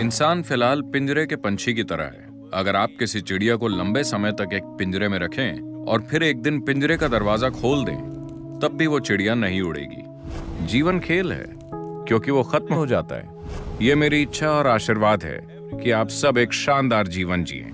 इंसान फिलहाल पिंजरे के पंछी की तरह है। अगर आप किसी चिड़िया को लंबे समय तक एक पिंजरे में रखें और फिर एक दिन पिंजरे का दरवाजा खोल दें, तब भी वो चिड़िया नहीं उड़ेगी। जीवन खेल है क्योंकि वो खत्म हो जाता है। ये मेरी इच्छा और आशीर्वाद है कि आप सब एक शानदार जीवन जिएं।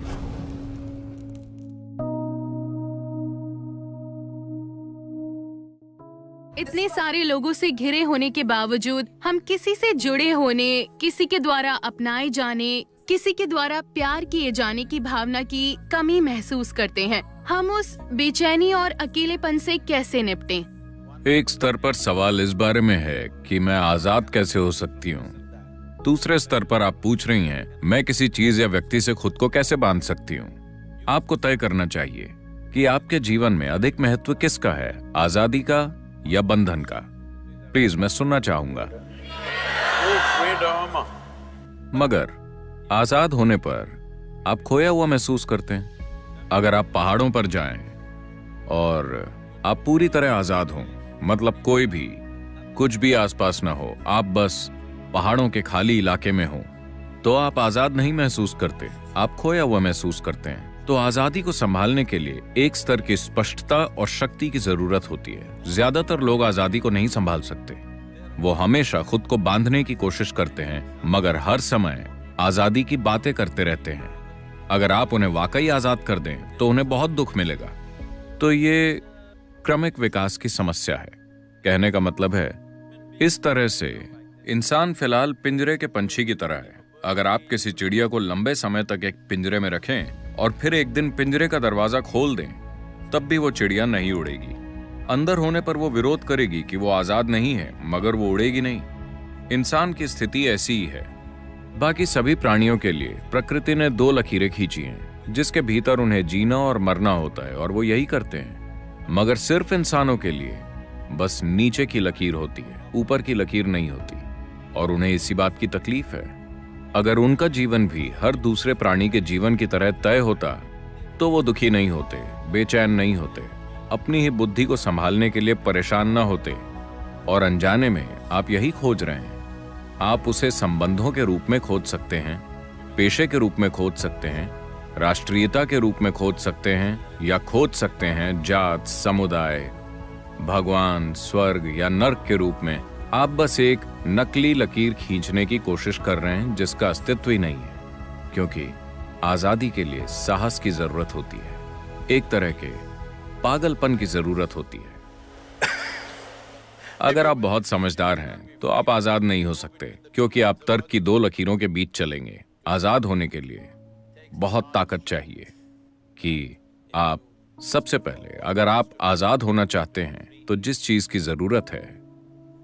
इतने सारे लोगों से घिरे होने के बावजूद हम किसी से जुड़े होने, किसी के द्वारा अपनाए जाने, किसी के द्वारा प्यार किए जाने की भावना की कमी महसूस करते हैं। हम उस बेचैनी और अकेलेपन से कैसे निपटें? एक स्तर पर सवाल इस बारे में है कि मैं आजाद कैसे हो सकती हूँ। दूसरे स्तर पर आप पूछ रही हैं, मैं किसी चीज या व्यक्ति से खुद को कैसे बांध सकती हूँ। आपको तय करना चाहिए कि आपके जीवन में अधिक महत्व किसका है, आजादी का या बंधन का। प्लीज, मैं सुनना चाहूंगा। मगर आजाद होने पर आप खोया हुआ महसूस करते हैं। अगर आप पहाड़ों पर जाएं और आप पूरी तरह आजाद हों, मतलब कोई भी कुछ भी आसपास ना हो, आप बस पहाड़ों के खाली इलाके में हो, तो आप आजाद नहीं महसूस करते, आप खोया हुआ महसूस करते हैं। तो आजादी को संभालने के लिए एक स्तर की स्पष्टता और शक्ति की जरूरत होती है। ज्यादातर लोग आजादी को नहीं संभाल सकते। वो हमेशा खुद को बांधने की कोशिश करते हैं, मगर हर समय आजादी की बातें करते रहते हैं। अगर आप उन्हें वाकई आजाद कर दें तो उन्हें बहुत दुख मिलेगा। तो ये क्रमिक विकास की समस्या है। कहने का मतलब है, इस तरह से इंसान फिलहाल पिंजरे के पंछी की तरह है। अगर आप किसी चिड़िया को लंबे समय तक एक पिंजरे में रखें और फिर एक दिन पिंजरे का दरवाजा खोल दें, तब भी वो चिड़िया नहीं उड़ेगी। अंदर होने पर वो विरोध करेगी कि वो आजाद नहीं है, मगर वो उड़ेगी नहीं। इंसान की स्थिति ऐसी ही है। बाकी सभी प्राणियों के लिए प्रकृति ने दो लकीरें खींची हैं, जिसके भीतर उन्हें जीना और मरना होता है, और वो यही करते हैं। मगर सिर्फ इंसानों के लिए बस नीचे की लकीर होती है, ऊपर की लकीर नहीं होती, और उन्हें इसी बात की तकलीफ है। अगर उनका जीवन भी हर दूसरे प्राणी के जीवन की तरह तय होता तो वो दुखी नहीं होते, बेचैन नहीं होते, अपनी ही बुद्धि को संभालने के लिए परेशान ना होते। और अनजाने में आप यही खोज रहे हैं। आप उसे संबंधों के रूप में खोज सकते हैं, पेशे के रूप में खोज सकते हैं, राष्ट्रीयता के रूप में खोज सकते हैं, या खोज सकते हैं जात, समुदाय, भगवान, स्वर्ग या नर्क के रूप में। आप बस एक नकली लकीर खींचने की कोशिश कर रहे हैं जिसका अस्तित्व ही नहीं है, क्योंकि आजादी के लिए साहस की जरूरत होती है, एक तरह के पागलपन की जरूरत होती है। अगर आप बहुत समझदार हैं तो आप आजाद नहीं हो सकते, क्योंकि आप तर्क की दो लकीरों के बीच चलेंगे। आजाद होने के लिए बहुत ताकत चाहिए कि आप सबसे पहले, अगर आप आजाद होना चाहते हैं तो जिस चीज की जरूरत है,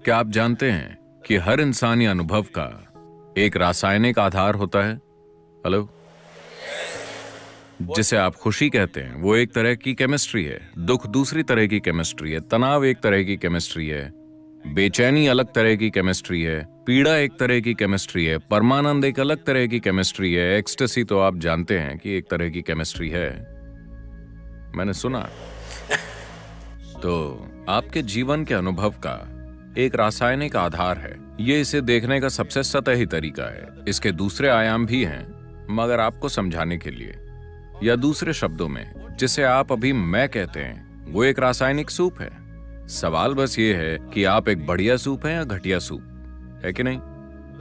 क्या आप जानते हैं कि हर इंसानी अनुभव का एक रासायनिक आधार होता है? हेलो, जिसे आप खुशी कहते हैं, वो एक तरह की केमिस्ट्री है, दुख दूसरी तरह की केमिस्ट्री है, तनाव एक तरह की केमिस्ट्री है, बेचैनी अलग तरह की केमिस्ट्री है, पीड़ा एक तरह की केमिस्ट्री है, परमानंद एक अलग तरह की केमिस्ट्री है, एक्सटेसी तो आप जानते हैं कि एक तरह की केमिस्ट्री है, मैंने सुना। तो आपके जीवन के अनुभव का एक रासायनिक आधार है। ये इसे देखने का सबसे सतही तरीका है। इसके दूसरे आयाम भी हैं, मगर आपको समझाने के लिए, या दूसरे शब्दों में जिसे आप अभी मैं कहते हैं, वो एक रासायनिक सूप है। सवाल बस ये है कि आप एक बढ़िया सूप हैं या घटिया सूप, है कि नहीं?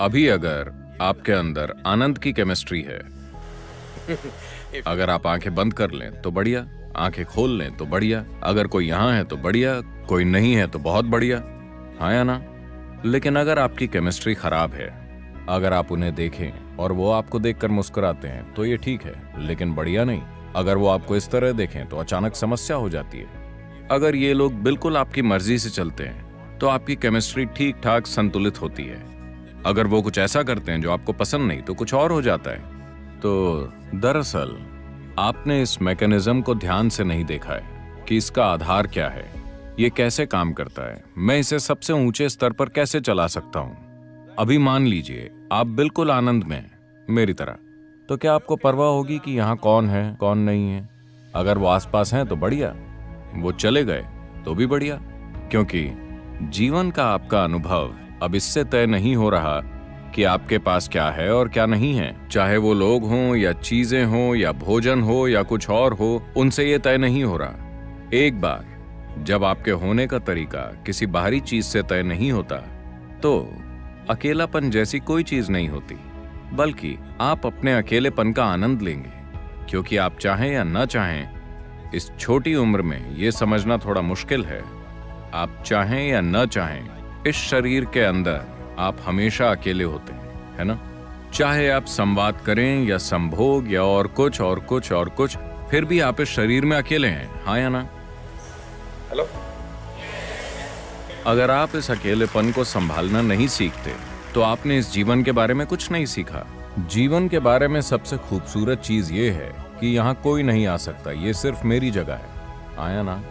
अभी अगर आपके अंदर आनंद की केमिस्ट्री है, अगर आप आंखें बंद कर लें तो बढ़िया, आंखें खोल लें तो बढ़िया, अगर कोई यहाँ है तो बढ़िया, कोई नहीं है तो बहुत बढ़िया, हाँ या ना? लेकिन अगर आपकी केमिस्ट्री खराब है, अगर आप उन्हें देखें और वो आपको देखकर मुस्कुराते हैं तो ये ठीक है, लेकिन बढ़िया नहीं। अगर वो आपको इस तरह देखें तो अचानक समस्या हो जाती है। अगर ये लोग बिल्कुल आपकी मर्जी से चलते हैं तो आपकी केमिस्ट्री ठीक ठाक संतुलित होती है। अगर वो कुछ ऐसा करते हैं जो आपको पसंद नहीं, तो कुछ और हो जाता है। तो दरअसल आपने इस मैकेनिज्म को ध्यान से नहीं देखा है कि इसका आधार क्या है, ये कैसे काम करता है, मैं इसे सबसे ऊंचे स्तर पर कैसे चला सकता हूं। अभी मान लीजिए आप बिल्कुल आनंद में हैं, मेरी तरह, तो क्या आपको परवाह होगी कि यहाँ कौन है कौन नहीं है? अगर वो आसपास हैं तो बढ़िया, वो चले गए तो भी बढ़िया, क्योंकि जीवन का आपका अनुभव अब इससे तय नहीं हो रहा कि आपके पास क्या है और क्या नहीं है। चाहे वो लोग हों या चीजें हों या भोजन हो या कुछ और हो, उनसे ये तय नहीं हो रहा। एक बार जब आपके होने का तरीका किसी बाहरी चीज से तय नहीं होता, तो अकेलापन जैसी कोई चीज नहीं होती, बल्कि आप अपने अकेलेपन का आनंद लेंगे। क्योंकि आप चाहें या न चाहें, इस छोटी उम्र में ये समझना थोड़ा मुश्किल है, आप चाहें या न चाहें, इस शरीर के अंदर आप हमेशा अकेले होते हैं, है ना? चाहे आप संवाद करें या संभोग या और कुछ और कुछ और कुछ, फिर भी आप इस शरीर में अकेले हैं, हाँ या ना? हेलो। अगर आप इस अकेलेपन को संभालना नहीं सीखते, तो आपने इस जीवन के बारे में कुछ नहीं सीखा। जीवन के बारे में सबसे खूबसूरत चीज ये है कि यहाँ कोई नहीं आ सकता, ये सिर्फ मेरी जगह है, आया ना?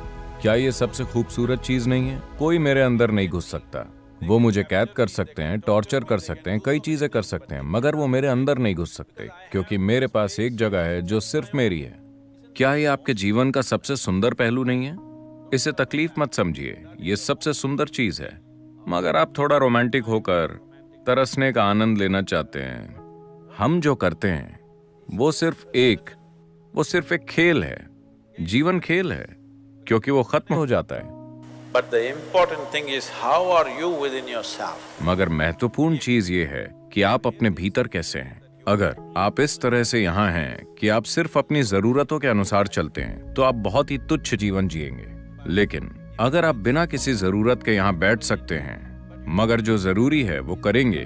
क्या ये सबसे खूबसूरत चीज नहीं है? कोई मेरे अंदर नहीं घुस सकता। वो मुझे कैद कर सकते हैं, टॉर्चर कर सकते हैं, कई चीजें कर सकते हैं, मगर वो मेरे अंदर नहीं घुस सकते, क्योंकि मेरे पास एक जगह है जो सिर्फ मेरी है। क्या ये आपके जीवन का सबसे सुंदर पहलू नहीं है? इसे तकलीफ मत समझिए, ये सबसे सुंदर चीज है। मगर आप थोड़ा रोमांटिक होकर तरसने का आनंद लेना चाहते हैं। हम जो करते हैं वो सिर्फ एक खेल है। जीवन खेल है, क्योंकि वो खत्म हो जाता है। But the important thing is how are you within yourself? मगर महत्वपूर्ण चीज ये है कि आप अपने भीतर कैसे हैं। अगर आप इस तरह से यहाँ हैं कि आप सिर्फ अपनी जरूरतों के अनुसार चलते हैं, तो आप बहुत ही तुच्छ जीवन जिएंगे। लेकिन अगर आप बिना किसी जरूरत के यहाँ बैठ सकते हैं, मगर जो जरूरी है वो करेंगे,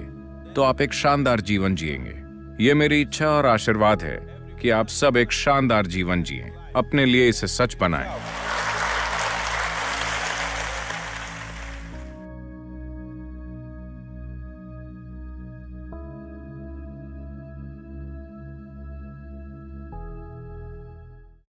तो आप एक शानदार जीवन जिएंगे। ये मेरी इच्छा और आशीर्वाद है कि आप सब एक शानदार जीवन जिएं। अपने लिए इसे सच बनाएं।